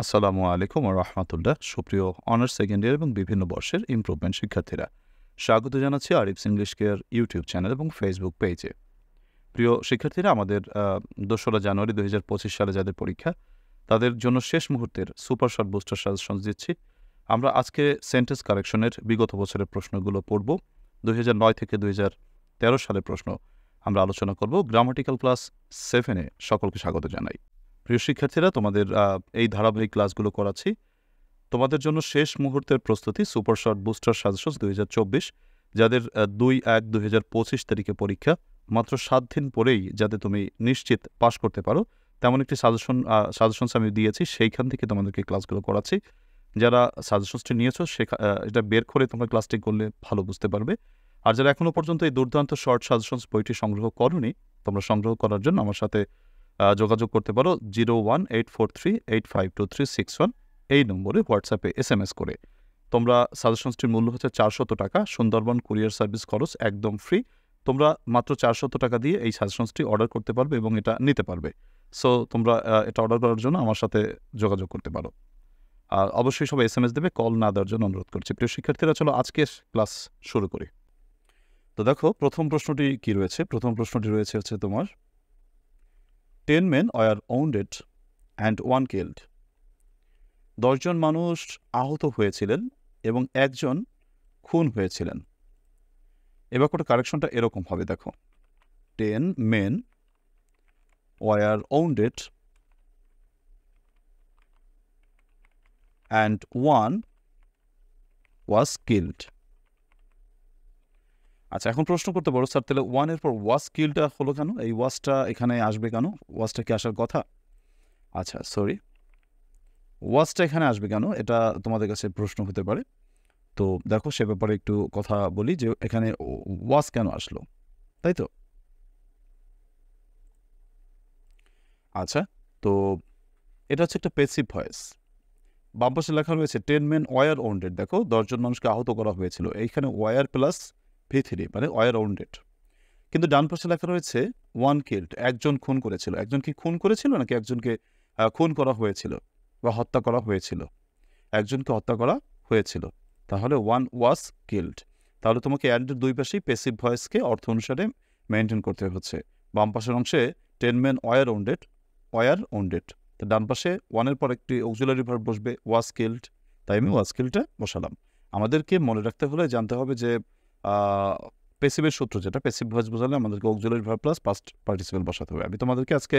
আসসালামু আলাইকুম ওয়া রাহমাতুল্লাহ। সুপ্রিয় অনার্স সেকেন্ড ইয়ার এবং বিভিন্ন বর্ষের ইমপ্রুভমেন্ট শিক্ষার্থীরা, স্বাগত জানাচ্ছি Arif's English care YouTube channel এবং ফেসবুক পেজে। প্রিয় শিক্ষার্থীরা, আমাদের ২রা জানুয়ারি ২০২৫ সালে যাদের পরীক্ষা, তাদের জন্য শেষ মুহূর্তের সুপার শর্ট বুস্টার সাজেশন দিচ্ছি। আমরা আজকে সেন্টেন্স কারেকশনের বিগত বছরের প্রশ্নগুলো পড়ব। ২০০৯ থেকে ২০১৩ সালের প্রশ্ন আমরা আলোচনা করব। গ্রামাটিক্যাল ক্লাস 7-এ সকলকে স্বাগত জানাই। প্রিয় শিক্ষার্থীরা, তোমাদের এই ধারাবাহিক ক্লাসগুলো করাচ্ছি তোমাদের জন্য শেষ মুহূর্তের প্রস্তুতি সুপার শর্ট বুস্টার সাজেশন ২০২৪, যাদের ২/১/২০২৫ তারিখে পরীক্ষা, মাত্র 7 দিন পরেই যাতে তুমি নিশ্চিত পাশ করতে পারো তেমন একটি সাজেশনস আমি দিয়েছি, সেইখান থেকে তোমাদেরকে ক্লাসগুলো করাচ্ছি। যারা সাজেশনসটি নিয়েছো এটা বের করে তোমরা ক্লাসটি করলে ভালো বুঝতে পারবে। আর যারা এখনও পর্যন্ত এই দুর্দান্ত শর্ট সাজেশনস বইটি সংগ্রহ করোনি, তোমরা সংগ্রহ করার জন্য আমার সাথে যোগাযোগ করতে পারো 0184385236 এই নম্বরে হোয়াটসঅ্যাপে SMS করে। তোমরা সাজেশনসটির মূল্য হচ্ছে 400 টাকা, সুন্দরবন কুরিয়ার সার্ভিস খরচ একদম ফ্রি। তোমরা মাত্র 400 টাকা দিয়ে এই সাজেশনসটি অর্ডার করতে পারবে এবং এটা নিতে পারবে। সো তোমরা এটা অর্ডার করার জন্য আমার সাথে যোগাযোগ করতে পারো। আর অবশ্যই সবাই SMS দেবে, কল না দেওয়ার জন্য অনুরোধ করছি। প্রিয় শিক্ষার্থীরা, চলো আজকের ক্লাস শুরু করি। তো দেখো, প্রথম প্রশ্নটি কি রয়েছে। প্রথম প্রশ্নটি রয়েছে হচ্ছে তোমার 10 men were wounded and 1 killed. 10 জন মানুষ আহত হয়েছিলেন এবং একজন খুন হয়েছিলেন। এবার করে কারেকশনটা এরকম হবে, দেখো 10 men were wounded and 1 was killed. আচ্ছা, এখন প্রশ্ন করতে পারো, স্যার তাহলে 1 এর পর was killedটা হলো কেন? এই wasটা এখানে আসবে কেন? wasটা কি আসার কথা? আচ্ছা, সরি, wasটা এখানে আসবে কেন, এটা তোমাদের কাছে প্রশ্ন হতে পারে। তো দেখো, সে ব্যাপারে একটু কথা বলি যে এখানে ওয়াজ কেন আসলো, তাই তো? আচ্ছা, তো এটা হচ্ছে একটা প্যাসিভ ভয়েস। বাম পাশে লেখা রয়েছে 10 men were wounded, দেখো 10 জন মানুষকে আহত করা হয়েছিল, এইখানে were প্লাস V3 মানে were wounded। কিন্তু ডান পাশে লেখা রয়েছে 1 killed, একজন খুন করেছিল। একজন কি খুন করেছিল নাকি একজনকে খুন করা হয়েছিল বা হত্যা করা হয়েছিল? একজনকে হত্যা করা হয়েছিল, তাহলে 1 was killed। তাহলে তোমাকে অ্যান্ডের দুই পাশেই প্যাসিভ ভয়েসকে অর্থ অনুসারে মেনটেন করতে হচ্ছে। বাম পাশের অংশে 10 men were wounded, তো ডান পাশে 1 এর পর একটি অক্সিলারি ভার্ব বসবে was killed, তাই আমি was killedটা বসালাম। আমাদেরকে মনে রাখতে হলে জানতে হবে যে প্যাসিভের সূত্র যেটা, প্যাসিভ ভয়েস বোঝালে আমাদেরকে auxiliary verb plus past participle বসাতে হবে। আমি তোমাদেরকে আজকে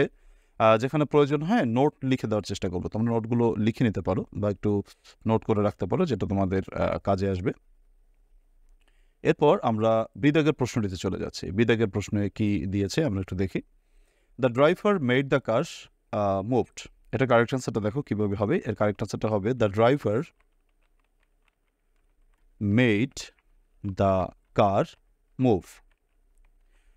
যেখানে প্রয়োজন হয় নোট লিখে দেওয়ার চেষ্টা করবো। তোমরা নোটগুলো লিখে নিতে পারো বা একটু নোট করে রাখতে পারো, যেটা তোমাদের কাজে আসবে। এরপর আমরা বিদাগের প্রশ্নটিতে চলে যাচ্ছি। বিদাগের প্রশ্নে কি দিয়েছে আমরা একটু দেখি। The driver made the car moved. এটা কারেক্ট আনসারটা দেখো কিভাবে হবে। এর কারেক্ট আনসারটা হবে the driver made the car move.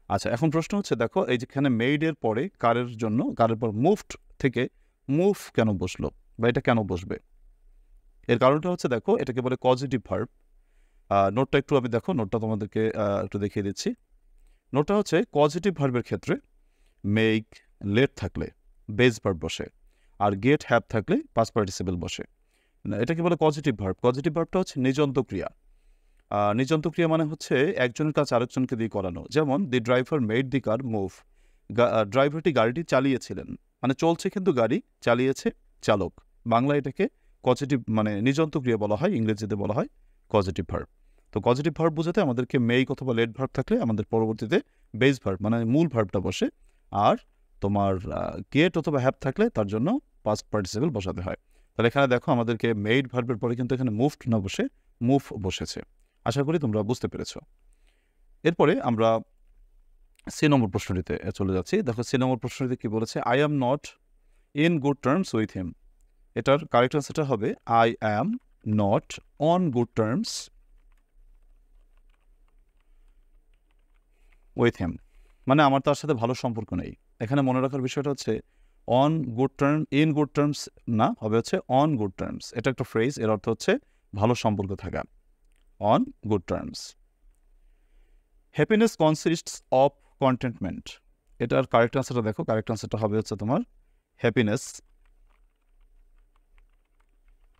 আচ্ছা, এখন প্রশ্ন হচ্ছে, দেখো এই যেখানে মেইডের পরে কারের জন্য, কারের পর মুভড থেকে মুভ কেন বসলো বা এটা কেন বসবে? এর কারণটা হচ্ছে, দেখো এটাকে বলে কজিটিভ ভার্ব। নোটটা একটু আমি দেখো, নোটটা তোমাদেরকে একটু দেখিয়ে দিচ্ছি। নোটটা হচ্ছে পজিটিভ ভার্বের ক্ষেত্রে মেক লেট থাকলে বেস ভার্ব বসে, আর গেট হ্যাভ থাকলে পাস্ট পার্টিসিপেল বসে। এটাকে বলে পজিটিভ ভার্ব। পজিটিভ ভার্বটা হচ্ছে নিযন্ত ক্রিয়া। নিযন্ত ক্রিয়া মানে হচ্ছে একজনের কাজ আরেকজনকে দিয়ে করানো। যেমন the driver made the car move, ড্রাইভারটি গাড়িটি চালিয়েছিলেন, মানে চলছে কিন্তু গাড়ি চালিয়েছে চালক। বাংলা এটাকে পজিটিভ মানে নিযন্ত ক্রিয়া বলা হয়, ইংরেজিতে বলা হয় পজিটিভ ভার্ব। তো পজিটিভ ভার্ব বোঝাতে আমাদেরকে মেক অথবা লেট ভার্ব থাকলে আমাদের পরবর্তীতে বেস ভার্ব মানে মূল ভার্বটা বসে, আর তোমার গেট অথবা হ্যাভ থাকলে তার জন্য পাস্ট পার্টিসিপেল বসাতে হয়। তাহলে এখানে দেখো আমাদেরকে মেড ভার্বের পরে কিন্তু এখানে মুভড না বসে মুভ বসেছে। আশা করি তোমরা বুঝতে পেরেছ। এরপরে আমরা সি নম্বর প্রশ্নটিতে চলে যাচ্ছি। দেখো সি নম্বর প্রশ্নটিতে কি বলেছে, I am not in good terms with him. এটার কারেক্ট আনসারটা হবে I am not on good terms with him, মানে আমার তার সাথে ভালো সম্পর্ক নেই। এখানে মনে রাখার বিষয়টা হচ্ছে on good term, in good terms না, হবে হচ্ছে অন গুড টার্মস। এটা একটা ফ্রেজ, এর অর্থ হচ্ছে ভালো সম্পর্ক থাকা, on good terms. Happiness consists of contentment. এটার কারেক্ট আনসারটা দেখো, কারেক্ট আনসারটা হবে হচ্ছে তোমার happiness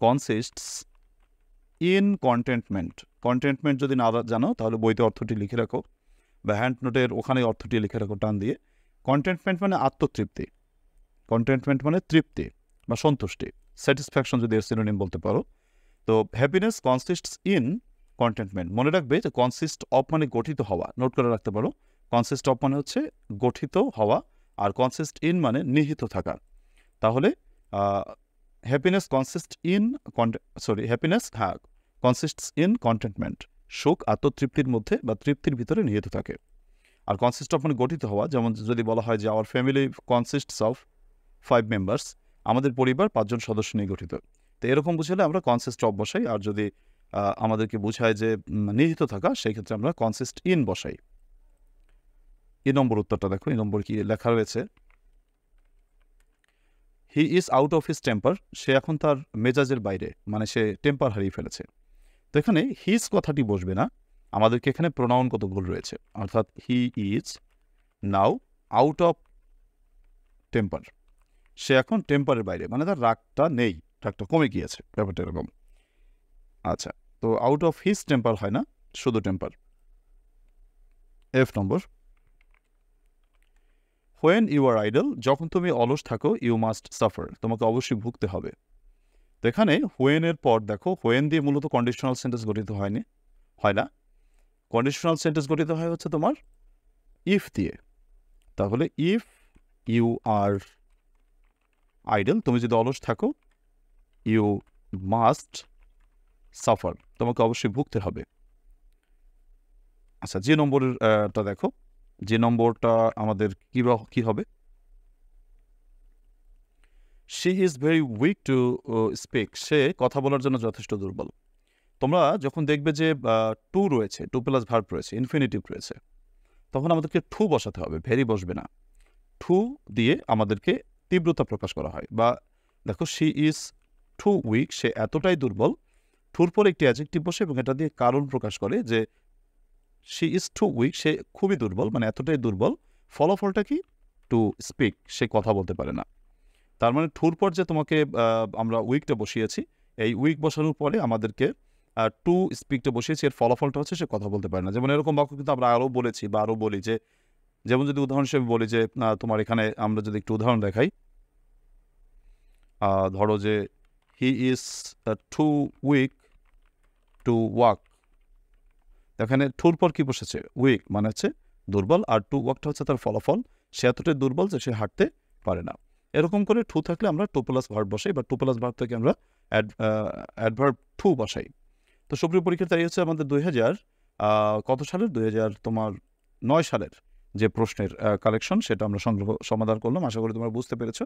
consists in contentment. Contentment যদি না জানো তাহলে বইতে অর্থটি লিখে রাখো, বা হ্যান্ড নোটের ওখানে অর্থটি লিখে রাখো টান দিয়ে। কন্টেন্টমেন্ট মানে আত্মতৃপ্তি, কন্টেন্টমেন্ট মানে তৃপ্তি বা সন্তুষ্টি, স্যাটিসফ্যাকশন যদি এর সিনোনিম বলতে পারো। তো হ্যাপিনেস কনসিস্টস ইন কন্টেন্টমেন্ট। মনে রাখবে যে কনসিস্ট অফ মানে গঠিত হওয়া, নোট করে রাখতে পারো। কনসিস্ট অফ মানে হচ্ছে গঠিত হওয়া, আর কনসিস্ট ইন মানে নিহিত থাকা। তাহলে happiness consist in happiness consists in contentment. সুখ আত্মতৃপ্তির মধ্যে বা তৃপ্তির ভিতরে নিহিত থাকে। আর কনসিস্ট অফ মানে গঠিত হওয়া, যেমন যদি বলা হয় যে our family consists of 5 members, আমাদের পরিবার 5 জন সদস্য নিয়ে গঠিত। তো এরকম বুঝলে আমরা কনসিস্ট অফ বসাই, আর যদি আমাদেরকে বোঝায় যে নিহিত থাকা, সেই ক্ষেত্রে আমরা কনসিস্ট ইন বসাই। এই নম্বর উত্তরটা দেখো, এই নম্বর কি লেখা রয়েছে, he is out of his temper. সে এখন তার মেজাজের বাইরে, মানে সে টেম্পার হারিয়ে ফেলেছে। তো এখানে হিজ কথাটি বসবে না, আমাদেরকে এখানে প্রোনাউনগত ভুল রয়েছে, অর্থাৎ he is now out of temper. সে এখন টেম্পারের বাইরে, মানে তার রাগটা নেই, রাগটা কমে গিয়েছে, ব্যাপারটা এরকম। আচ্ছা, তো আউট অফ হিজ টেম্পার হয় না, শুধু temper. F number, when you are idle, যখন তুমি অলস থাকো, ইউ মাস্ট সাফার, তোমাকে অবশ্যই ভুগতে হবে। তো এখানে হোয়েনের পর দেখো, হোয়েন দিয়ে মূলত কন্ডিশনাল সেন্টেন্স গঠিত হয় না। কন্ডিশনাল সেন্টেন্স গঠিত হয় হচ্ছে তোমার ইফ দিয়ে। তাহলে ইফ ইউ আর আইডল, তুমি যদি অলস থাকো, ইউ মাস্ট সাফার, তোমাকে অবশ্যই ভুগতে হবে। আচ্ছা, যে নম্বরটা দেখো, যে নম্বরটা আমাদের কি হবে, she is very weak to speak, সে কথা বলার জন্য যথেষ্ট দুর্বল। তোমরা যখন দেখবে যে টু রয়েছে, টু প্লাস ভার্ব রয়েছে, ইনফিনিটিভ রয়েছে, তখন আমাদেরকে ঠু বসাতে হবে, ভেরি বসবে না। ঠু দিয়ে আমাদেরকে তীব্রতা প্রকাশ করা হয়। বা দেখো, শি ইজ টু উইক, সে এতটাই দুর্বল, ঠুর পরে একটি অ্যাডজেক্টিভ বসে এবং এটা দিয়ে কারণ প্রকাশ করে যে শি ইজ টু উইক, সে খুবই দুর্বল, মানে এতটাই দুর্বল। ফলাফলটা কি, টু স্পিক, সে কথা বলতে পারে না। তার মানে ঠুর পর যে তোমাকে আমরা উইকটা বসিয়েছি, এই উইক বসানোর পরে আমাদেরকে টু স্পিকটা বসিয়েছি, এর ফলাফলটা হচ্ছে সে কথা বলতে পারে না। যেমন এরকম বাক্য কিন্তু আমরা আরও বলেছি বা আরও বলি, যে যেমন যদি উদাহরণ হিসেবে বলি যে তোমার এখানে আমরা যদি একটু উদাহরণ দেখাই, ধরো যে he is too weak to walk. এখানে ঠুর পর কি বসেছে, উইক, মানে হচ্ছে দুর্বল, আর টু ওয়াকটা হচ্ছে তার ফলাফল, সে এতটাই দুর্বল যে সে হাঁটতে পারে না। এরকম করে টু থাকলে আমরা টু প্লাস ভার্ব বসাই, বা টু প্লাস ভার্ব থেকে আমরা অ্যাডভার্ব টু বসাই। তো সুপ্রিয় পরীক্ষার্থী, হচ্ছে আমাদের 2000 কত সালের, 2009 সালের যে প্রশ্নের কালেকশন, সেটা আমরা সমাধান করলাম। আশা করি তোমরা বুঝতে পেরেছো।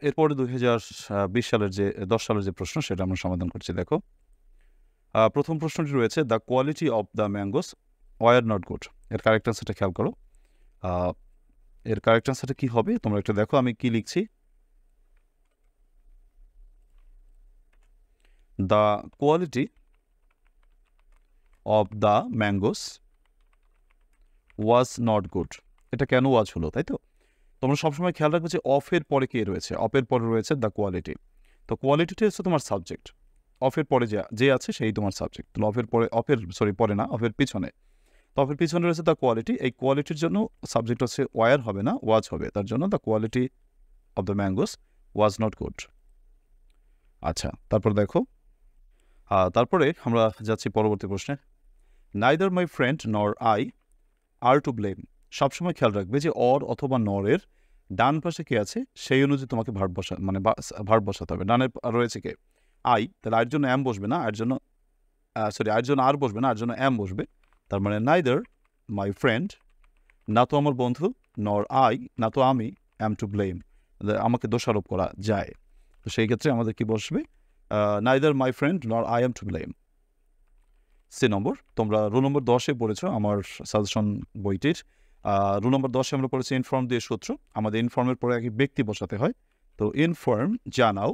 এরপরে 2020 সালের যে 10 সালের যে প্রশ্ন, সেটা আমরা সমাধান করছি। দেখো, প্রথম প্রশ্নটি রয়েছে, the quality of the mangoes were not good. এর কারেক্ট অ্যান্সারটা খেয়াল করো। এর কারেক্ট অ্যান্সারটা কী হবে তোমরা একটু দেখো, আমি কি লিখছি। The quality of the mangoes was not good. এটা কেন ওয়াজ হলো, তাই তো? তোমরা সবসময় খেয়াল রাখবে যে অফের পরে কে রয়েছে, অফের পরে রয়েছে দ্য কোয়ালিটি। তো কোয়ালিটিটা হচ্ছে তোমার সাবজেক্ট, অফের পরে যে আছে সেই তোমার সাবজেক্ট। তাহলে অফের পিছনে, তো অফের পিছনে রয়েছে দ্য কোয়ালিটি। এই কোয়ালিটির জন্য সাবজেক্ট হচ্ছে ওয়ার হবে না, ওয়াজ হবে। তার জন্য the quality of the mangoes was not good. আচ্ছা, তারপর দেখো, তারপরে আমরা যাচ্ছি পরবর্তী প্রশ্নে। Neither my friend nor I are to blame. সবসময় খেয়াল রাখবে যে অর অথবা নরের ডান পাশে কে আছে, সেই অনুযায়ী তোমাকে ভার্ব বসাতে হবে। ডানে রয়েছে কে, আই, তাহলে আর জন্য অ্যাম বসবে না, আর জন্য আর বসবে না, আর জন্য অ্যাম বসবে। তার মানে নাইদার মাই ফ্রেন্ড, না তো আমার বন্ধু, নর আই, না তো আমি, অ্যাম টু ব্লেম, আমাকে দোষারোপ করা যায়। তো সেই ক্ষেত্রে আমাদের কি বসবে, neither my friend nor I am to blame. C number, তোমরা রুল নম্বর 10-এ পড়েছো আমার সাজেশন বইটির। রুল নম্বর 10-এ আমরা পড়েছি ইনফর্ম দিয়ে সূত্র। আমাদের ইনফর্মের পরে আগে ব্যক্তি বসাতে হয়। তো ইনফর্ম, জানাও,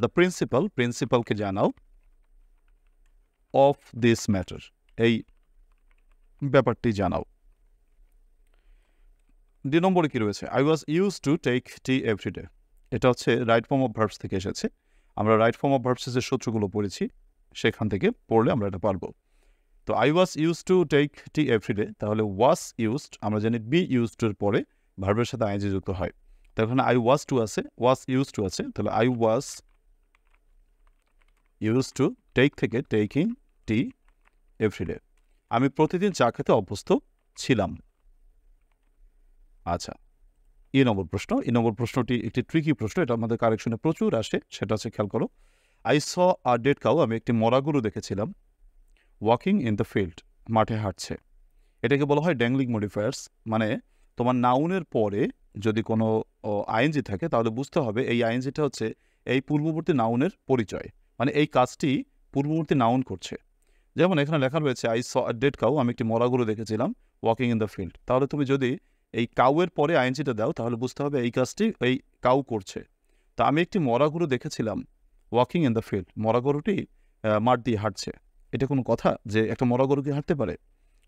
দ্য প্রিন্সিপালকে জানাও, অফ দিস ম্যাটার, এই ব্যাপারটি জানাও। 2 নম্বরে কি রয়েছে, I was use to take tea everyday. এটা হচ্ছে রাইট ফর্ম অফ ভার্বস থেকে এসেছে। আমরা রাইট ফর্ম অফ ভার্বসের সূত্রগুলো পড়েছি, সেখান থেকে পড়লে আমরা এটা পারবো। তো I was use to take tea everyday, তাহলে ওয়াজ ইউজড আমরা জানি বি ইউজড এর পরে ভার্বের সাথে আইএনজি যুক্ত হয়। তো এখানে আই ওয়াজ টু আছে, ওয়াজ ইউজ টু আছে, তাহলে I was use to take থেকে টেকিং টি এভরিডে, আমি প্রতিদিন চা খেতে অভ্যস্ত ছিলাম। আচ্ছা, এই নম্বর প্রশ্নটি একটি ট্রিকি প্রশ্ন, এটা আমাদের কারেকশনে প্রচুর আসে, সেটা হচ্ছে খেয়াল করো। I saw a dead cow, আমি একটি মরা গরু দেখেছিলাম। ওয়াকিং ইন দ্য ফিল্ড, মাঠে হাঁটছে। এটাকে বলা হয় ড্যাংলিং মডিফায়ার্স, মানে তোমার নাউনের পরে যদি কোনো আইএনজি থাকে তাহলে বুঝতে হবে এই আইএনজিটা হচ্ছে এই পূর্ববর্তী নাউনের পরিচয়, মানে এই কাজটি পূর্ববর্তী নাউন করছে। যেমন এখানে লেখা রয়েছে I saw a dead cow, আমি একটি মরা গরু দেখেছিলাম ওয়াকিং ইন দ্য ফিল্ড, তাহলে তুমি যদি এই কাউয়ের পরে আইএনজিটা দাও তাহলে বুঝতে হবে এই কাজটি এই কাউ করছে। তা আমি একটি মরা গরু দেখেছিলাম ওয়াকিং ইন দ্য ফিল্ড, মরা গরুটি মাঠ দিয়ে হাঁটছে। এটা কোনো কথা যে একটা মরা গরু কি হাঁটতে পারে?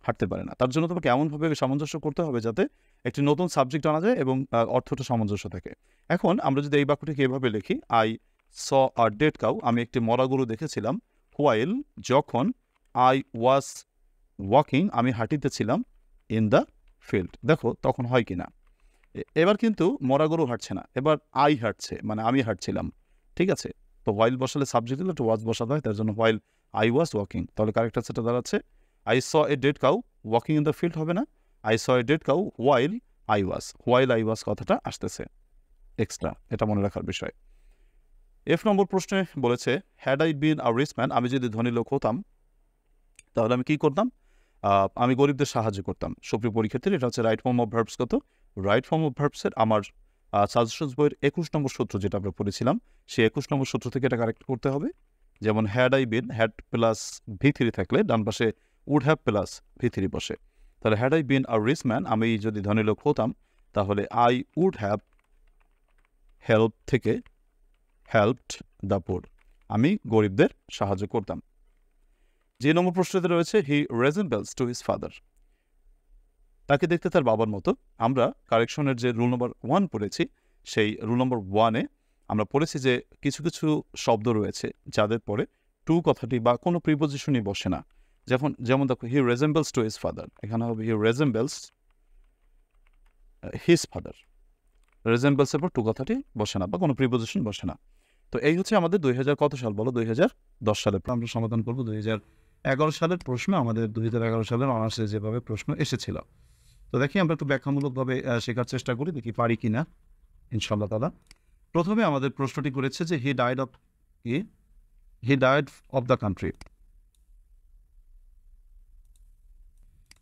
হাঁটতে পারে না। তার জন্য তোমাকে এমনভাবে সামঞ্জস্য করতে হবে যাতে একটি নতুন সাবজেক্ট আনা যায় এবং অর্থটা সামঞ্জস্য থাকে। এখন আমরা যদি এই বাক্যটিকে এভাবে লিখি, I saw a dead cow, আমি একটি মরা গরু দেখেছিলাম, হোয়াইল যখন, আই ওয়াজ ওয়াকিং আমি হাঁটিতেছিলাম, ইন দ্য ফিল্ড, দেখো তখন হয় কি না। এবার কিন্তু মরা গরু হাঁটছে না, এবার আই হাঁটছে, মানে আমি হাঁটছিলাম, ঠিক আছে। তো হোয়াইল বসালে সাবজেক্ট দিলে একটু ওয়াজ বসাতে হয়, তার জন্য হোয়াইল আই ওয়াজ ওয়াকিং, তাহলে কারেক্ট আনসারটা দাঁড়াচ্ছে I saw a dead cow walking in the field হবে না, I saw a dead cow while I was কথাটা আসতেছে এক্সট্রা, এটা মনে রাখার বিষয়। এফ নম্বর প্রশ্নে বলেছে had I been a rich man, আমি যদি ধনী লোক হতাম তাহলে আমি কি করতাম? আমি গরিবদের সাহায্য করতাম। সুপ্রিয় পরীক্ষার্থী, এটা হচ্ছে রাইট ফর্ম অফ ভার্বস কত? রাইট ফর্ম অফ ভার্বসের আমার সাজেশনস বইয়ের 21 নম্বর সূত্র যেটা আমরা পড়েছিলাম, সেই 21 নম্বর সূত্র থেকে এটা কারেক্ট করতে হবে। যেমন had I bin, had plus V3 থাকলে ডান পাশে উড হ্যাভ প্লাস V3 বসে। তাহলে had I been a rich man, আমি যদি ধনী লোক হতাম তাহলে আই উড হ্যাভ হেল্প থেকে হেল্পড দ্য পুর, আমি গরিবদের সাহায্য করতাম। যে নম্বর প্রশ্নতে রয়েছে he resembles to his father, তাকে দেখতে তার বাবার মতো। আমরা কারেকশনের যে রুল নম্বর 1 পড়েছি, সেই রুল নম্বর 1-এ আমরা পড়েছি যে কিছু কিছু শব্দ রয়েছে যাদের পরে টু কথাটি বা কোনো প্রিপোজিশনই বসে না। যেমন দেখো হি রেজেম্বলস টু হিজ ফাদার, এখানে হবে হি রেজেম্বলস হিজ ফাদার, রেজেম্বলসের পর টু কথাটি বসে না বা কোনো প্রিপোজিশন বসে না। তো এই হচ্ছে আমাদের 2000 কত সাল বলো? 2010 সালে আমরা সমাধান করবো 2011 সালের প্রশ্ন, আমাদের 2011 সালের অনার্সে যেভাবে প্রশ্ন এসেছিল। তো দেখি আমরা একটু ব্যাখ্যামূলকভাবে শেখার চেষ্টা করি, দেখি পারি কিনা ইনশাআল্লাহ তাআলা। প্রথমে আমাদের প্রশ্নটি করেছে যে he died of the country.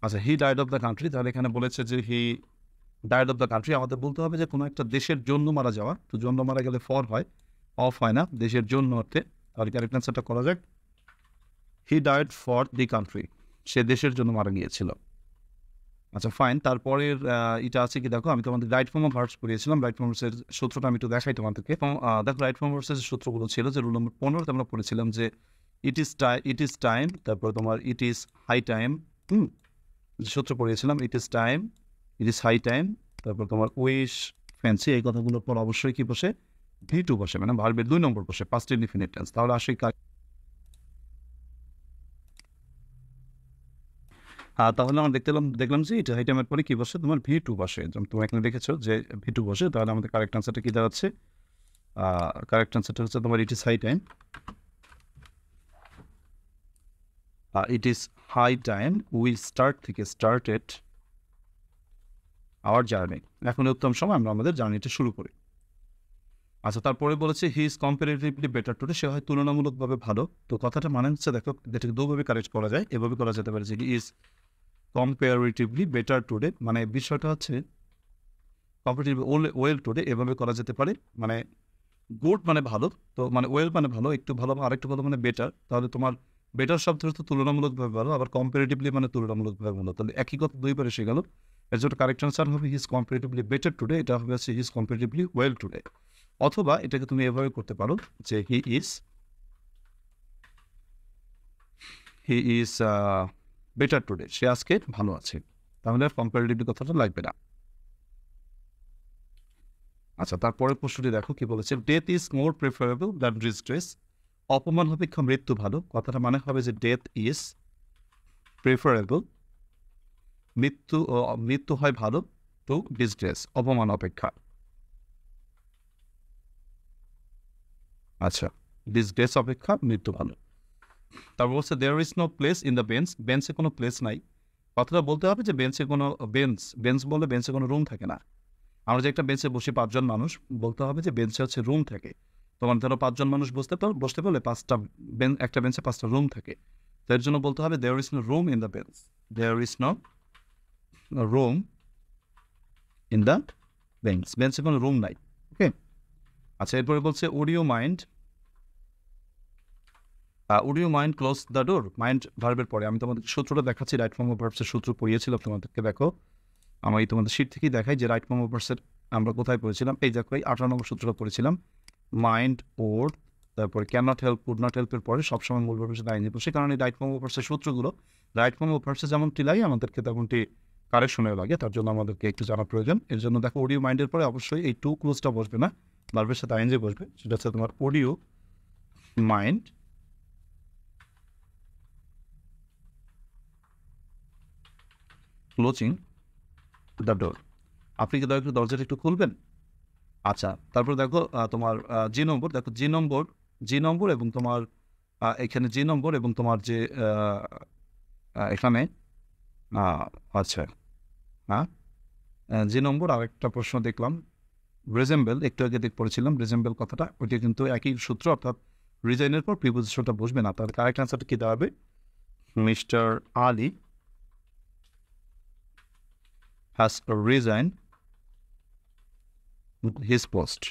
আচ্ছা, he died of the country, তাহলে এখানে বলেছে যে he died of the country, আমাদের বলতে হবে যে কোনো একটা দেশের জন্য মারা যাওয়া। তো জন্য মারা গেলে ফর হয়, অফ হয় না, দেশের জন্য অর্থে। তাহলে কারেক্ট অ্যান্সারটা করা যাক, he died for the country, সে দেশের জন্য মারা গিয়েছিল। আচ্ছা ফাইন, তারপরের এটা আছে কি দেখো, আমি তোমাদের রাইট ফর্ম অফ ভার্বস পড়িয়েছিলাম, রাইট ফর্ম ভার্বসের সূত্রটা আমি একটু দেখাই তোমাদেরকে। দেখো রাইট ফর্ম ভার্বসের সূত্রগুলো ছিল যে রুল নম্বর 15 আমরা পড়েছিলাম যে ইট ইজ টাইম, তারপর তোমার ইট ইজ হাই টাইম, সূত্র পড়িয়েছিলাম it is time, it is high time, তারপর তোমার উইশ ফ্যান্সি, এই কথাগুলোর পর অবশ্যই কি বসে? V2 বসে, মানে ভার্বের 2 নম্বর বসে, পাস্ট ইনডিফিনিট টেন্স। তাহলে আসলে তাহলে আমরা দেখলাম যে এটা হাই টাইমের পরে কি বসে? তোমার V2 বসে। যেমন তুমি এখানে দেখেছো যে V2 বসে, তাহলে আমাদের কারেক্ট আনসারটা কি দাঁড়াচ্ছে? কারেক্ট আনসারটা হচ্ছে তোমার it is high time, it is high time we started our journey, এখন উত্তম সময় আমরা আমাদের জার্নিটা শুরু করি। আচ্ছা, তারপরে বলেছে he is comparatively better today, সে হয় তুলনামূলকভাবে ভালো। তো কথাটা মানে হচ্ছে দেখো, এটাকে দুভাবে কারেক্ট করা যায়, এভাবে করা যেতে পারে যে he is comparatively better today, মানে বিষয়টা হচ্ছে কম্পারেটিভলি ওয়েল টুডে, এভাবে করা যেতে পারে। মানে গুড মানে ভালো, তো মানে ওয়েল মানে ভালো, একটু ভালো, আরেকটু ভালো মানে বেটার। তাহলে তোমার বেটার শব্দ হচ্ছে তুলনামূলকভাবে ভালো, আবার কম্পারেটিভলি মানে তুলনামূলকভাবে ভালো, তাহলে একই কথা দুইবার এসে গেল। এর জন্য কারেক্ট আনসার হবে হি ইজ কম্পারেটিভলি বেটার টুডে, এটা হবে হচ্ছে হি ইজ কম্পারেটিভলি ওয়েল টুডে। অথবা এটাকে তুমি এভাবে করতে পারো যে হি ইজ বেটার টুডে, সে আজকে ভালো আছে, তাহলে কম্পারেটিভলি কথাটা লাগবে না। আচ্ছা, তারপরের প্রশ্নটি দেখো কি বলেছে, death is more preferable than distress. অপমান অপেক্ষা মৃত্যু ভালো, কথাটা মানে হবে যে ডেথ ইজ প্রেফারেবল, মৃত্যু হয় ভালো, টু ডিসগ্রেস, অপমান অপেক্ষা। আচ্ছা, ডিসগ্রেস অপেক্ষা মৃত্যু ভালো। তারপর বলছে there is no place in the bench, বেঞ্চে কোনো প্লেস নাই। কথাটা বলতে হবে যে বেঞ্চ বলে বেঞ্চে কোনো রুম থাকে না। আমরা যে একটা বেঞ্চে বসে 5 জন মানুষ, বলতে হবে যে বেঞ্চে হচ্ছে রুম থাকে। তোমার ধরো 5 জন মানুষ বসতে পারলে একটা বেঞ্চে 5টা রুম থাকে। তো এর জন্য বলতে হবে there is no room in the bench, there is no room in the bench, বেঞ্চে কোনো রুম নাই। ওকে। আচ্ছা, এরপরে বলছে would you mind close the door. Mind ভার্বের পরে আমি তোমাদের সূত্রটা দেখাচ্ছি, রাইট ফর্ম অফ ভার্বসের সূত্র পড়িয়েছিলাম তোমাদেরকে। দেখো আমি তোমাদের শিট থেকেই দেখাই যে রাইট ফর্ম অফ ভার্বসের আমরা কোথায় পড়েছিলাম। এই দেখো, এই 18 নম্বর সূত্রটা পড়েছিলাম। মাইন্ড, ওর, তারপরে can not help, could not হেল্পের পরে সবসময় মূল ভার্বের সাথে আইএনজি বসে, কারণ এই রাইট ফর্ম অফ ভার্বসের সূত্রগুলো রাইট ফর্ম অফ ভার্বসে যেমনটি লাগে আমাদেরকে তেমনটি কারেকশনেও লাগে, তার জন্য আমাদেরকে একটু জানা প্রয়োজন। এর জন্য দেখো অডিও মাইন্ডের পরে অবশ্যই এই টু ক্লোজটা বসবে না, ভার্বের সাথে আইএনজি বসবে। সেটা হচ্ছে তোমার audio mind closing the door. আপনি কি একটু দরজাটা একটু খুলবেন? আচ্ছা, তারপর দেখো তোমার জি নম্বর, দেখো জি নম্বর এবং তোমার এখানে জি নম্বর এবং তোমার যে এখানে আচ্ছা, হ্যাঁ, জি নম্বর আরেকটা প্রশ্ন দেখলাম, রিজেম্বল, একটু আগে পড়েছিলাম রিজেম্বল কথাটা, ওইটা কিন্তু একই সূত্র, অর্থাৎ রিজাইনের পর প্রিপোজিশনটা বসবে না। তার কারেক্ট অ্যান্সারটা কী দেওয়া হবে? Mister Ali has resign his post.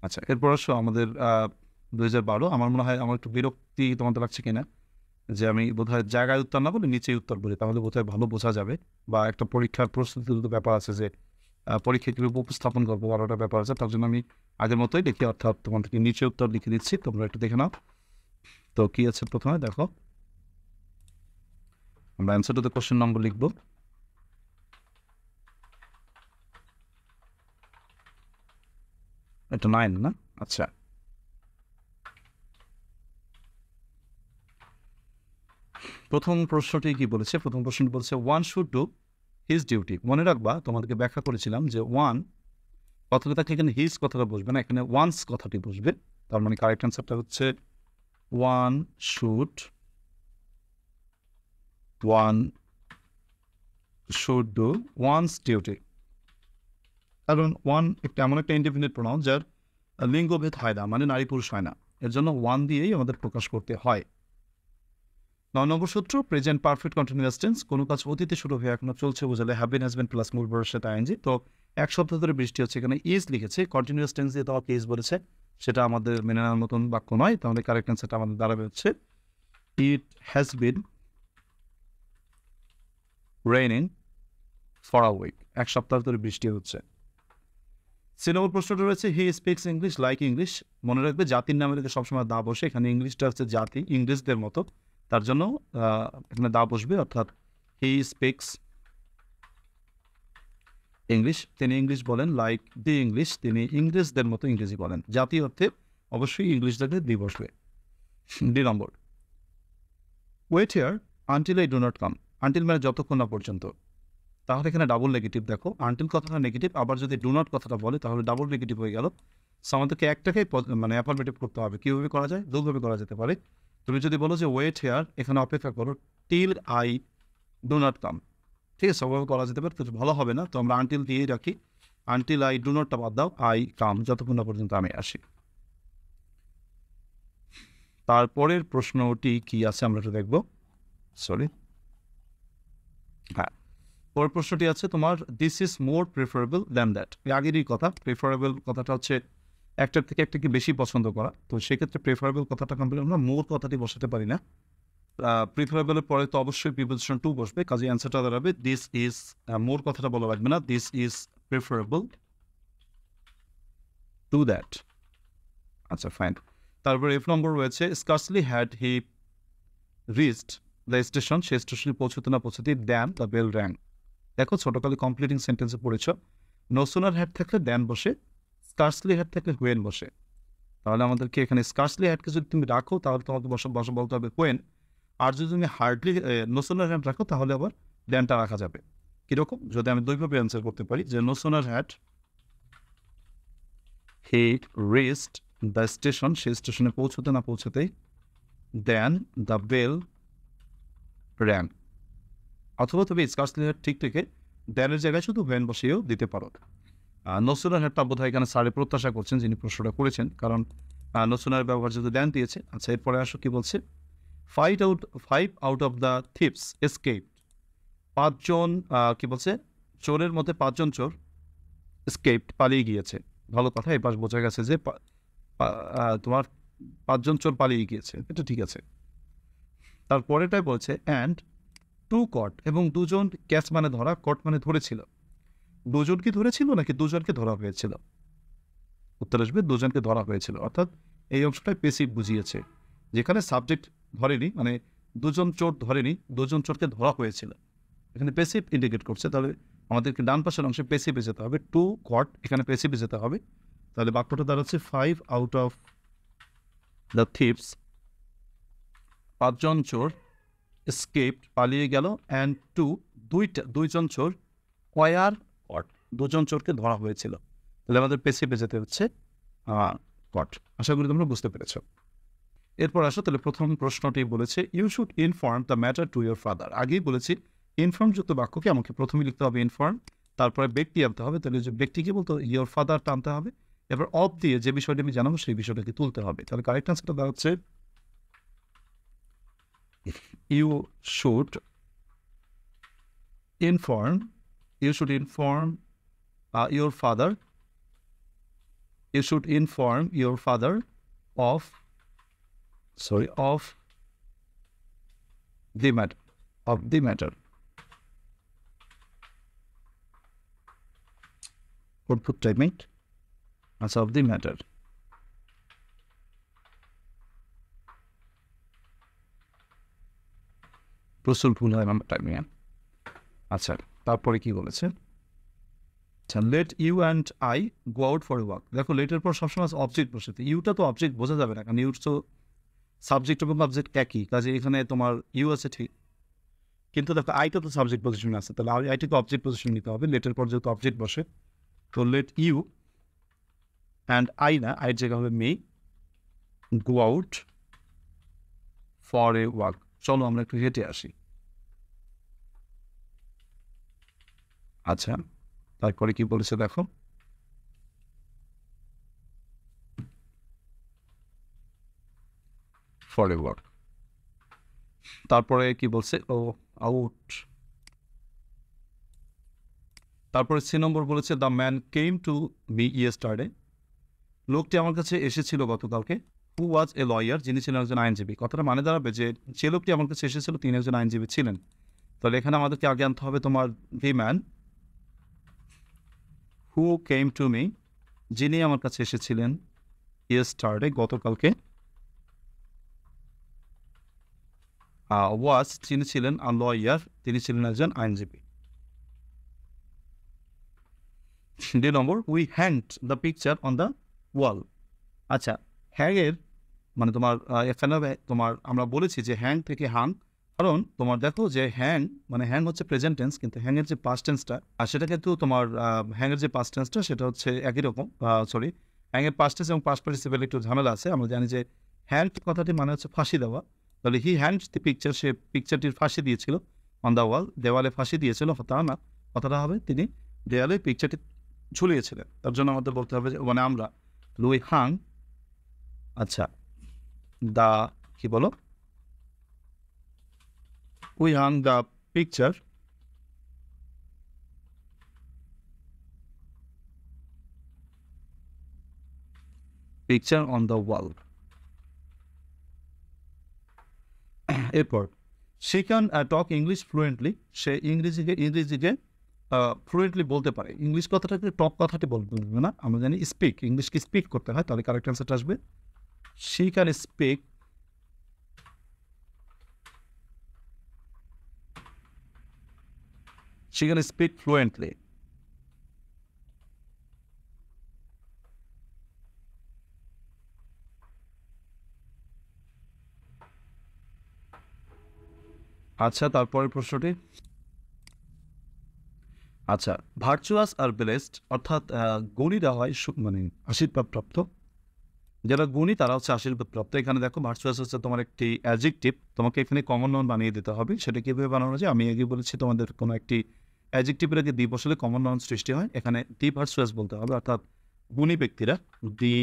আচ্ছা, এরপর আসো আমাদের 2012। আমার মনে হয় আমার একটু বিরক্তি তোমাদের লাগছে কিনা যে আমি বোধহয় জায়গায় উত্তর না বলে নিচেই উত্তর বলি, তাহলে বোধহয় ভালো বোঝা যাবে। বা একটা পরীক্ষার প্রস্তুতির তো ব্যাপার আছে যে পরীক্ষা কীভাবে উপস্থাপন করবো, বারোটা ব্যাপার আছে। তার জন্য আমি আগের মতোই লিখি, অর্থাৎ তোমাদেরকে নিচে উত্তর লিখে দিচ্ছি, তোমরা একটু দেখে নাও। তো কী আছে প্রথমে দেখো, আমরা answer to the question number লিখবো। এটা 9 না? আচ্ছা, প্রথম প্রশ্নটি কি বলেছে? প্রথম প্রশ্নটি বলছে one should do his duty. মনে রাখবা, তোমাদেরকে ব্যাখ্যা করেছিলাম যে ওয়ান কথাটা থাকলে এখানে হিজ কথাটা বসবে না, এখানে ওয়ান্স কথাটি বসবে। তার মানে কারেক্ট অ্যান্সারটা হচ্ছে one should do one's duty. কারণ ওয়ান এমন একটা ইন্ডিপেন্ডেন্ট প্রোনাউন যার লিঙ্গভেদ হয় না, মানে নারী পুরুষ হয় না, এর জন্য ওয়ান দিয়েই আমাদের প্রকাশ করতে হয়। 9 নম্বর সূত্র, প্রেজেন্ট পারফেক্ট কন্টিনিউয়াস টেন্স, কোনো কাজ অতীতে শুরু হয়ে এখনো চলছে বোঝালে have been, has been plus মূল ভার্বের সাথে আইএনজি। তো এক সপ্তাহ ধরে বৃষ্টি হচ্ছে, এখানে ইজ লিখেছে, কন্টিনিউয়াস টেন্স দিয়ে তোমাকে ইজ বলেছে, সেটা আমাদের মেনে নেওয়ার মতন বাক্য নয়। তাহলে কারেক্ট অ্যান্সারটা আমাদের দাঁড়াবে হচ্ছে it has been raining for a week. এক সপ্তাহ ধরে বৃষ্টি হচ্ছে। 3 নম্বর প্রশ্নটা রয়েছে he speaks English like English. মনে রাখবে জাতির নামে রেখে সবসময় দা বসে, এখানে ইংলিশটা হচ্ছে জাতি, ইংরেজদের মতো, তার জন্য এখানে দা বসবে, অর্থাৎ হি স্পিক্স ইংলিশ, তিনি ইংলিশ বলেন, লাইক দি ইংলিশ, তিনি ইংরেজদের মতো ইংরেজি বলেন। জাতি অর্থে অবশ্যই ইংলিশ থাকলে দি বসবে। 2 number, wait here until I do not come. Until মানে যতক্ষণ না পর্যন্ত, তাহলে এখানে ডাবল নেগেটিভ। দেখো আনটিল কথাটা নেগেটিভ, আবার যদি ডু নট কথাটা বলে তাহলে ডাবল নেগেটিভ হয়ে গেল। সো আমাদেরকে একটাকেই মানে অ্যাফার্মেটিভ করতে হবে। কীভাবে করা যায়? দুভাবে করা যেতে পারে। তুমি যদি বলো যে ওয়েট হেয়ার, এখানে অপেক্ষা করো, till I do not come, ঠিক আছে, ওভাবে করা যেতে পারে, তো ভালো হবে না। তো আমরা আনটিল দিয়েই রাখি, আনটিল আই ডু নটটা বাদ দাও, আই কাম, যতক্ষণ না পর্যন্ত আমি আসি। তারপরের প্রশ্নটি কি আছে আমরা একটু দেখবো, সরি, হ্যাঁ, পরের প্রশ্নটি আছে তোমার this is more preferable than that. আগেরই কথা, প্রেফারেবল কথাটা হচ্ছে একটার থেকে একটাকে বেশি পছন্দ করা, তো সেক্ষেত্রে প্রেফারেবল কথাটা কমপ্লিট আমরা মোর কথাটি বসাতে পারি না। প্রিফারেবলের পরে তো অবশ্যই প্রিপোজিশন টু বসবে, কাজে অ্যান্সারটা দাঁড়াবে দিস ইজ, মোর কথাটা বলা লাগবে না, this is preferable to that. আচ্ছা, ফাইন। তারপরে এফ নম্বর রয়েছে scarcely had he reached the station, সে স্টেশনে পৌঁছতে না পৌঁছতেই দ্যান দ্য বেল র্যাং। দেখো ছোটকালে কমপ্লিটিং সেন্টেন্সে পড়েছ, নো সুনার হ্যাড থাকলে দেন বসে, স্কার্সলি হ্যাড থাকলে হোয়েন বসে। তাহলে আমাদেরকে এখানে স্কার্সলি হ্যাডকে যদি তুমি রাখো তাহলে তোমাকে বসে বলতে হবে হোয়েন। আর যদি তুমি হার্ডলি নো সুনার হ্যাড রাখো তাহলে আবার দেনটা রাখা যাবে। কীরকম? যদি আমি দুইভাবে অ্যান্সার করতে পারি যে no sooner had he reached the station, সেই স্টেশনে পৌঁছতে না পৌঁছতেই দেন দ্য বেল র্যাং। অথবা তুমি স্কার্সলি হ্যাড ঠিক থেকে দেনের জায়গায় শুধু হোয়েন বসিয়েও দিতে পারো। নসুনার হ্যাডটা বোধহয় এখানে স্যারে প্রত্যাশা করছেন যিনি প্রশ্নটা করেছেন, কারণ নসুনার ব্যবহার যদি দেন দিয়েছে। আচ্ছা, এরপরে আসো কি বলছে, 5 out of the thieves escaped. 5 জন কি বলছে, চোরের মধ্যে 5 জন চোর এসকেপড পালিয়ে গিয়েছে। ভালো কথা, এই পাশ বোঝা গেছে যে তোমার 5 জন চোর পালিয়ে গিয়েছে, এটা ঠিক আছে। তারপরেটাই বলছে অ্যান্ড 2 কট, এবং 2 জন ক্যাচ মানে ধরা, কট মানে ধরেছিল। 2 জনকে ধরেছিল নাকি 2 জনকে ধরা হয়েছিল? উত্তর আসবে 2 জনকে ধরা হয়েছিল। অর্থাৎ এই অংশটাই পেসিভ বুঝিয়েছে, যেখানে সাবজেক্ট ধরেনি, মানে 2 জন চোর ধরেনি, 2 জন চোরকে ধরা হয়েছিল, এখানে পেসিভ ইন্ডিকেট করছে। তাহলে আমাদেরকে ডান পাশের অংশে পেসিভে যেতে হবে, 2 কট এখানে পেসিভে যেতে হবে। তাহলে বাক্যটা দাঁড়াচ্ছে 5 আউট অফ দ্য থিপস, 5 জন চোর এসকেপড পালিয়ে গেল, অ্যান্ড 2 জন চোর ওয়ার কট, 2 জন চোরকে ধরা হয়েছিল। তাহলে আমাদের পেসিভে যেতে হচ্ছে কট। আশা করি তোমরা বুঝতে পেরেছ। এরপর আসো, তাহলে প্রথম প্রশ্নটি বলেছে you should inform the matter to your father. আগেই বলেছি ইনফর্মযুক্ত বাক্যকে আমাকে প্রথমে লিখতে হবে ইনফর্ম, তারপরে ব্যক্তি আনতে হবে। তাহলে যে ব্যক্তিকে বলতে ইউর ফাদারটা আনতে হবে, এবার অফ দিয়ে যে বিষয়টি আমি জানাবো সেই বিষয়টাকে তুলতে হবে। তাহলে কারেক্ট আনসারটা দেওয়া হচ্ছে you should inform your father. You should inform your father of the matter. Output timing. Answer of the matter. প্রচুর ভুল হয় আমার টাইমিং। আচ্ছা, তারপরে কি বলেছে, আচ্ছা, let you and I go out for a walk. দেখো, লেটের পর সবসময় অবজেক্ট বসে, ইউটা তো অবজেক্ট বোঝা যাবে না, কারণ ইউর তো সাবজেক্ট এবং অবজেক্ট একই, কাজে এখানে তোমার ইউ আছে ঠিক, কিন্তু দেখো আইটা তো সাবজেক্ট পজিশনে আছে, তাহলে আইটাকে অবজেক্ট পজিশন নিতে হবে। লেটের পর যেহেতু অবজেক্ট বসে, তো লেট ইউ অ্যান্ড আই না, আইয়ের জায়গা হবে may go out for a walk. চলো আমরা একটু হেঁটে আসি। আচ্ছা, তারপরে কি বলেছে দেখো, ফর এ ওয়াক। তারপরে কি বলছে, ও আউট। তারপরে 3 নম্বর বলেছে the man came to me yesterday. লোকটি আমার কাছে এসেছিল গতকালকে। হু ওয়াজ এ লয়ার, যিনি ছিলেন একজন আইনজীবী। কথাটা মানে দাঁড়াবে যে লোকটি আমার কাছে এসেছিল তিনি একজন আইনজীবী ছিলেন। তাহলে এখানে আমাদেরকে আগে আনতে হবে তোমার the man who came to me, যিনি আমার কাছে এসেছিলেন ইয়েস্টারডে গতকালকে। ওয়াজ, তিনি ছিলেন আ লয়ার, তিনি ছিলেন একজন আইনজীবী। 2 number we hanged the picture on the wall. আচ্ছা, হ্যাংয়ের মানে তোমার এখানে তোমার আমরা বলেছি যে হ্যাং থেকে হাং, কারণ তোমার দেখো যে হ্যাং মানে হ্যাং হচ্ছে প্রেজেন্ট টেন্স, কিন্তু হ্যাংয়ের যে পাস্ট টেন্সটা আর সেটা কিন্তু তোমার হ্যাংয়ের যে পাস্ট টেন্সটা সেটা হচ্ছে একই রকম। হ্যাংয়ের পাস্ট টেন্স এবং পাস্ট পার্টিসিপেল একটু ঝামেলা আছে। আমরা জানি যে হ্যাং কথাটি মানে হচ্ছে ফাঁসি দেওয়া, তাহলে হি হ্যাংড দি পিকচার, সে পিকচারটির ফাঁসি দিয়েছিল, অন দ্য ওয়াল, দেওয়ালে ফাঁসি দিয়েছিল। তা না, কথাটা হবে তিনি দেওয়ালে পিকচারটি ঝুলিয়েছিলেন। তার জন্য আমাদের বলতে হবে মানে আমরা লুই হাং, আচ্ছা, দা কি বলো, we hang the picture on the wall. এরপর সে ক্যান টক ইংলিশ ফ্লুয়েন্টলি, সে ইংরেজিকে ফ্লুয়েন্টলি বলতে পারে। ইংলিশ কথাটাকে টক কথাটি বলতে না, আমরা জানি স্পিক, ইংলিশকে স্পিক করতে হয়। তাহলে কারেক্ট অ্যান্সারটা আসবে শি ক্যান স্পিক ফ্লুয়েন্টলি। আচ্ছা, তারপরের প্রশ্নটি। আচ্ছা, ভার্চুয়াস আর ব্লেসড অর্থাৎ গুণীরা হয় মানে আশীর্বাদপ্রাপ্ত। যারা গুণী তারা হচ্ছে আশীর্বাদপ্রাপ্ত। এখানে দেখো ভার্চুয়াস হচ্ছে তোমার একটি অ্যাডজেক্টিভ, তোমাকে এখানে কমন নাউন বানিয়ে দিতে হবে। সেটা কীভাবে বানানো যায় আমি আগে বলেছি, তোমাদের কোনো একটি অ্যাডজেক্টিভের আগে দি বসলে কমন নাউন সৃষ্টি হয়। এখানে দি ভার্চুয়াস বলতে হবে, অর্থাৎ গুণী ব্যক্তিরা দি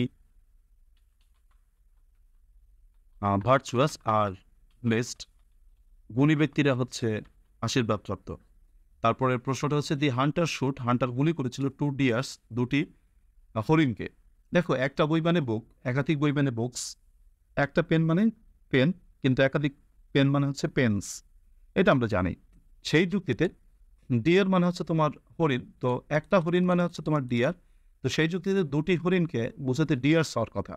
ভার্চুয়াস আর ব্লেসড, গুণী ব্যক্তিরা হচ্ছে আশীর্বাদপ্রাপ্ত। তারপরের প্রশ্নটা হচ্ছে দি হান্টার শুট, হান্টার গুলি করেছিল 2 ডিয়ার্স, 2টি হরিণকে। দেখো একটা বই মানে বুক, একাধিক বই মানে বুকস, একটা পেন মানে পেন, কিন্তু একাধিক পেন মানে হচ্ছে পেন্স, এটা আমরা জানি। সেই যুক্তিতে ডিয়ার মানে হচ্ছে তোমার হরিণ, তো একটা হরিণ মানে হচ্ছে তোমার ডিয়ার, তো সেই যুক্তিতে 2টি হরিণকে বোঝাতে ডিয়ার্স হওয়ার কথা।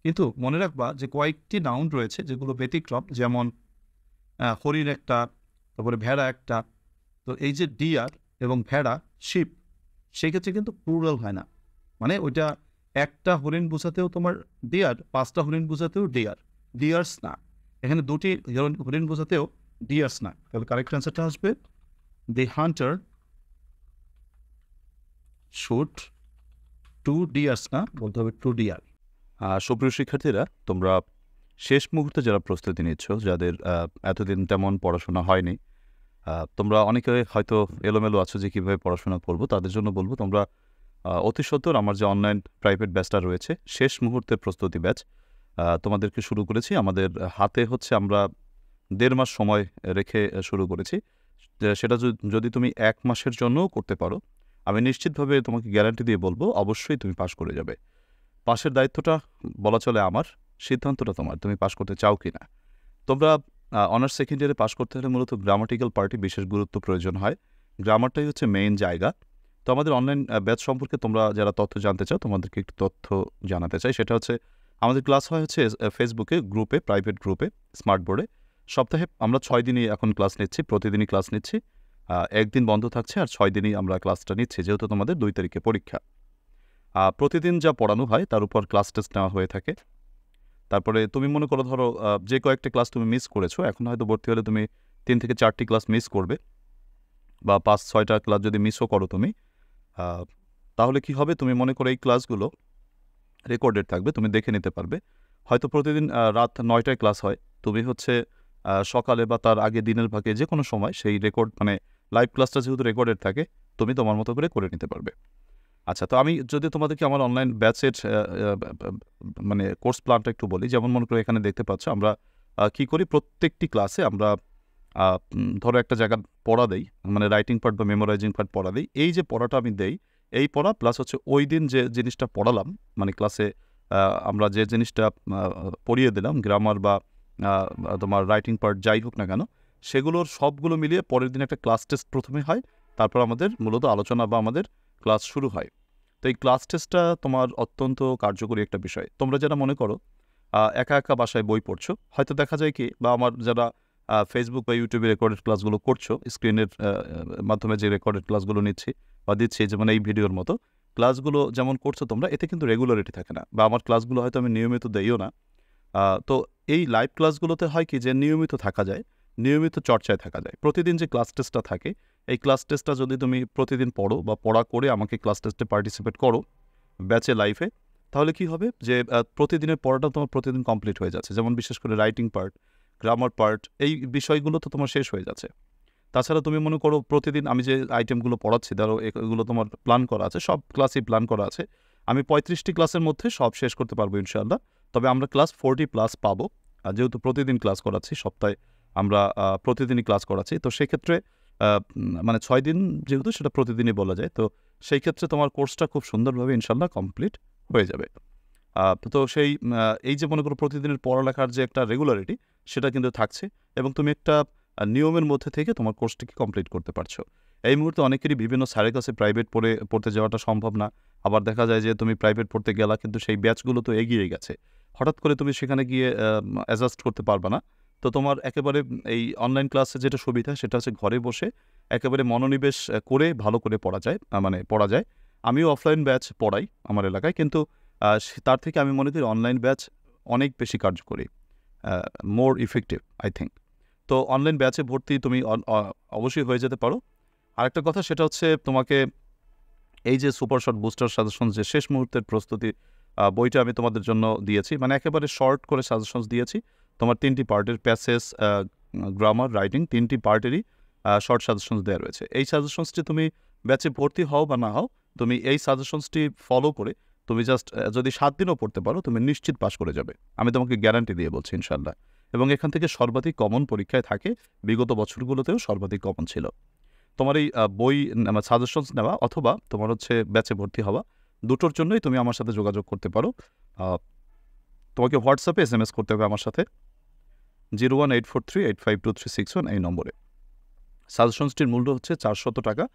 কিন্তু মনে রাখবা যে কয়েকটি নাউন রয়েছে যেগুলো ব্যতিক্রম, যেমন হরিণ একটা, তারপরে ভেড়া একটা। তো এই যে ডিয়ার এবং ভেড়া, শিপ, সেই ক্ষেত্রে কিন্তু প্লুরাল হয় না, মানে ওইটা একটা হরিণ বোঝাতেও তোমার ডিয়ার, 5টা হরিণ বোঝাতেও ডিয়ার, ডিয়ার্স না। এখানে 2টি হরিণ বোঝাতেও ডিয়ার্স না। তাহলে কারেক্ট অ্যান্সারটা আসবে দি হান্টার শুট 2 ডিয়ার্স, না, বলতে হবে 2 ডিয়ার। সুপ্রিয় শিক্ষার্থীরা, তোমরা শেষ মুহূর্তে যারা প্রস্তুতি নিচ্ছ, যাদের এতদিন তেমন পড়াশোনা হয়নি, তোমরা অনেকে হয়তো এলোমেলো আছো যে কীভাবে পড়াশোনা করবো, তাদের জন্য বলবো তোমরা অতি সত্বর আমার যে অনলাইন প্রাইভেট ব্যাচটা রয়েছে, শেষ মুহূর্তের প্রস্তুতি ব্যাচ, তোমাদেরকে শুরু করেছি। আমাদের হাতে হচ্ছে আমরা 1.5 মাস সময় রেখে শুরু করেছি। সেটা যদি তুমি 1 মাসের জন্যও করতে পারো, আমি নিশ্চিতভাবে তোমাকে গ্যারান্টি দিয়ে বলবো অবশ্যই তুমি পাশ করে যাবে। পাশের দায়িত্বটা বলা চলে আমার, সিদ্ধান্তটা তোমার, তুমি পাশ করতে চাও কি না। তোমরা অনার্স সেকেন্ড ইয়ারে পাশ করতে হলে মূলত গ্রামাটিক্যাল পার্টি বিশেষ গুরুত্ব প্রয়োজন হয়। গ্রামারটাই হচ্ছে মেইন জায়গা। তো আমাদের অনলাইন ব্যাচ সম্পর্কে তোমরা যারা তথ্য জানতে চাও, তোমাদেরকে একটু তথ্য জানাতে চাই। সেটা হচ্ছে আমাদের ক্লাস হয় হচ্ছে ফেসবুকে গ্রুপে, প্রাইভেট গ্রুপে, স্মার্ট বোর্ডে। সপ্তাহে আমরা 6 দিনই এখন ক্লাস নিচ্ছি, প্রতিদিনই ক্লাস নিচ্ছি। একদিন বন্ধ থাকছে, আর 6 দিনই আমরা ক্লাসটা নিচ্ছি, যেহেতু তোমাদের 2 তারিখে পরীক্ষা। প্রতিদিন যা পড়ানো হয় তার উপর ক্লাস টেস্ট নেওয়া হয়ে থাকে। তারপরে তুমি মনে করো, ধরো যে কয়েকটা ক্লাস তুমি মিস করেছো, এখন হয়তো ভর্তি হলে তুমি 3 থেকে 4টি ক্লাস মিস করবে, বা 5-6টা ক্লাস যদি মিসও করো তুমি, তাহলে কি হবে, তুমি মনে করো এই ক্লাসগুলো রেকর্ডেড থাকবে, তুমি দেখে নিতে পারবে। হয়তো প্রতিদিন রাত 9টায় ক্লাস হয়, তুমি হচ্ছে সকালে বা তার আগে দিনের ভাগে যে কোনো সময় সেই রেকর্ড, মানে লাইভ ক্লাসটা যেহেতু রেকর্ডেড থাকে, তুমি তোমার মতো করে নিতে পারবে। আচ্ছা, তো আমি যদি তোমাদেরকে আমার অনলাইন ব্যাচের মানে কোর্স প্ল্যানটা একটু বলি। যেমন মনে করো এখানে দেখতে পাচ্ছ আমরা কী করি, প্রত্যেকটি ক্লাসে আমরা ধরো একটা জায়গা পড়া দেই, মানে রাইটিং পার্ট বা মেমোরাইজিং পার্ট পড়া দিই। এই যে পড়াটা আমি দেই, এই পড়া প্লাস হচ্ছে ওই দিন যে জিনিসটা পড়ালাম, মানে ক্লাসে আমরা যে জিনিসটা পড়িয়ে দিলাম, গ্রামার বা তোমার রাইটিং পার্ট যাই হোক না কেন, সেগুলোর সবগুলো মিলিয়ে পরের দিন একটা ক্লাস টেস্ট প্রথমে হয়, তারপর আমাদের মূলত আলোচনা বা আমাদের ক্লাস শুরু হয়। তো এই ক্লাস টেস্টটা তোমার অত্যন্ত কার্যকরী একটা বিষয়। তোমরা যারা মনে করো একা একা বাসায় বই পড়ছো, হয়তো দেখা যায় কি, বা আমার যারা ফেসবুক বা ইউটিউবে রেকর্ডেড ক্লাসগুলো করছো, স্ক্রিনের মাধ্যমে যে রেকর্ডেড ক্লাসগুলো নিচ্ছি বা দিচ্ছি, যেমন এই ভিডিওর মতো ক্লাসগুলো যেমন করছো তোমরা, এতে কিন্তু রেগুলারিটি থাকে না, বা আমার ক্লাসগুলো হয়তো আমি নিয়মিত দেইও না। তো এই লাইভ ক্লাসগুলোতে হয় কি, যে নিয়মিত থাকা যায়, নিয়মিত চর্চায় থাকা যায়। প্রতিদিন যে ক্লাস টেস্টটা থাকে, এই ক্লাস টেস্টটা যদি তুমি প্রতিদিন পড়ো বা পড়া করে আমাকে ক্লাস টেস্টে পার্টিসিপেট করো ব্যাচে লাইফে, তাহলে কি হবে, যে প্রতিদিনের পড়াটা তোমার প্রতিদিন কমপ্লিট হয়ে যাচ্ছে। যেমন বিশেষ করে রাইটিং পার্ট, গ্রামার পার্ট, এই বিষয়গুলো তো তোমার শেষ হয়ে যাচ্ছে। তাছাড়া তুমি মনে করো প্রতিদিন আমি যে আইটেমগুলো পড়াচ্ছি, ধরো এগুলো তোমার প্ল্যান করা আছে, সব ক্লাসই প্ল্যান করা আছে। আমি 35টি ক্লাসের মধ্যে সব শেষ করতে পারবো ইনশাআল্লাহ। তবে আমরা ক্লাস 40+ পাবো, যেহেতু প্রতিদিন ক্লাস করাচ্ছি, সপ্তাহে আমরা প্রতিদিনই ক্লাস করাচ্ছি। তো সেক্ষেত্রে মানে 6 দিন যেহেতু, সেটা প্রতিদিনই বলা যায়। তো সেই ক্ষেত্রে তোমার কোর্সটা খুব সুন্দরভাবে ইনশাআল্লাহ কমপ্লিট হয়ে যাবে। তো সেই এই যে মনে করো প্রতিদিনের পড়ালেখার যে একটা রেগুলারিটি, সেটা কিন্তু থাকছে, এবং তুমি একটা নিয়মের মধ্যে থেকে তোমার কোর্সটিকে কমপ্লিট করতে পারছো। এই মুহূর্তে অনেকেরই বিভিন্ন স্যারের কাছে প্রাইভেট পড়তে যাওয়াটা সম্ভব না। আবার দেখা যায় যে তুমি প্রাইভেট পড়তে গেলা, কিন্তু সেই ব্যাচগুলো তো এগিয়ে গেছে, হঠাৎ করে তুমি সেখানে গিয়ে অ্যাডজাস্ট করতে পারবে না। তো তোমার একেবারে এই অনলাইন ক্লাসে যেটা সুবিধা, সেটা হচ্ছে ঘরে বসে একেবারে মনোনিবেশ করে ভালো করে পড়া যায়। আমিও অফলাইন ব্যাচ পড়াই আমার এলাকায়, কিন্তু তার থেকে আমি মনে করি অনলাইন ব্যাচ অনেক বেশি কার্যকরী, মোর ইফেক্টিভ আই থিঙ্ক। তো অনলাইন ব্যাচে ভর্তি তুমি অবশ্যই হয়ে যেতে পারো। আরেকটা কথা সেটা হচ্ছে তোমাকে এই যে সুপার শর্ট বুস্টার সাজেশন যে শেষ মুহূর্তের প্রস্তুতি বইটা আমি তোমাদের জন্য দিয়েছি, মানে একেবারে শর্ট করে সাজেশনস দিয়েছি। তোমার 3টি পার্টের প্যাসেজ, গ্রামার, রাইটিং 3টি পার্টেরই শর্ট সাজেশনস দেওয়া রয়েছে। এই সাজেশনসটি তুমি ব্যাচে ভর্তি হও বা না হও, তুমি এই সাজেশনসটি ফলো করে তুমি জাস্ট যদি 7 দিনও পড়তে পারো তুমি নিশ্চিত পাস করে যাবে, আমি তোমাকে গ্যারান্টি দিয়ে বলছি ইনশাল্লাহ। এবং এখান থেকে সর্বাধিক কমন পরীক্ষায় থাকে, বিগত বছরগুলোতেও সর্বাধিক কমন ছিল। তোমার এই বই সাজেশনস নেওয়া অথবা তোমার হচ্ছে ব্যাচে ভর্তি হওয়া, দুটোর জন্যই তুমি আমার সাথে যোগাযোগ করতে পারো। তোমাকে হোয়াটসঅ্যাপে SMS করতে হবে আমার সাথে 01843852361 এই নম্বরে। সাজেশনসটির মূল্য হচ্ছে 400 টাকা।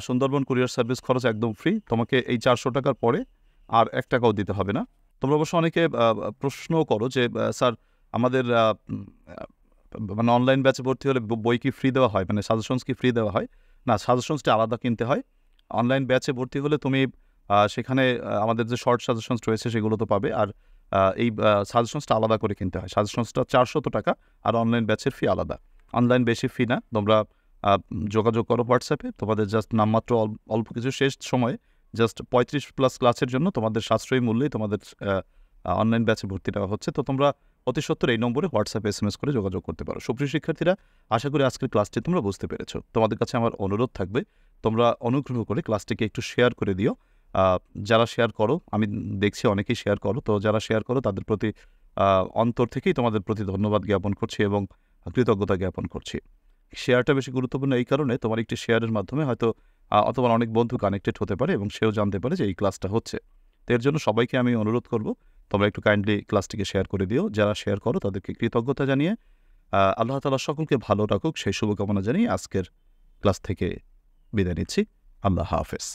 সুন্দরবন কুরিয়ার সার্ভিস খরচ একদম ফ্রি। তোমাকে এই 400 টাকার পরে আর 1 টাকাও দিতে হবে না। তোমরা অবশ্য অনেকে প্রশ্ন করো যে স্যার আমাদের মানে অনলাইন ব্যাচে ভর্তি হলে বই কি ফ্রি দেওয়া হয়, মানে সাজেশনস কি ফ্রি দেওয়া হয়? না, সাজেশনসটি আলাদা কিনতে হয়। অনলাইন ব্যাচে ভর্তি হলে তুমি সেখানে আমাদের যে শর্ট সাজেশনস রয়েছে সেগুলো তো পাবে, আর এই সাজেশনসটা আলাদা করে কিনতে হয়। সাজেশনসটা 400 টাকা, আর অনলাইন ব্যাচের ফি আলাদা। অনলাইন বেশি ফি না, তোমরা যোগাযোগ করো হোয়াটসঅ্যাপে। তোমাদের জাস্ট নামমাত্র অল্প কিছু শেষ সময়ে জাস্ট 35+ ক্লাসের জন্য তোমাদের সাশ্রয়ী মূল্যেই তোমাদের অনলাইন ব্যাচে ভর্তি নেওয়া হচ্ছে। তো তোমরা অতি সত্বর এই নম্বরে হোয়াটসঅ্যাপে SMS করে যোগাযোগ করতে পারো। সুপ্রিয় শিক্ষার্থীরা, আশা করি আজকের ক্লাসটি তোমরা বুঝতে পেরেছো। তোমাদের কাছে আমার অনুরোধ থাকবে, তোমরা অনুগ্রহ করে ক্লাসটিকে একটু শেয়ার করে দিও। যারা শেয়ার করো, আমি দেখছি অনেকেই শেয়ার করো, তো যারা শেয়ার করো তাদের প্রতি অন্তর থেকেই তোমাদের প্রতি ধন্যবাদ জ্ঞাপন করছি এবং কৃতজ্ঞতা জ্ঞাপন করছি। শেয়ারটা বেশি গুরুত্বপূর্ণ এই কারণে, তোমার একটি শেয়ারের মাধ্যমে হয়তো অথবা অনেক বন্ধু কানেক্টেড হতে পারে এবং সেও জানতে পারে যে এই ক্লাসটা হচ্ছে। তো এর জন্য সবাইকে আমি অনুরোধ করব, তোমরা একটু কাইন্ডলি ক্লাসটিকে শেয়ার করে দিও। যারা শেয়ার করো তাদেরকে কৃতজ্ঞতা জানিয়ে আল্লাহ তাআলা সকলকে ভালো রাখুক সেই শুভকামনা জানিয়ে আজকের ক্লাস থেকে বিদায় নিচ্ছি। আল্লাহ হাফেজ।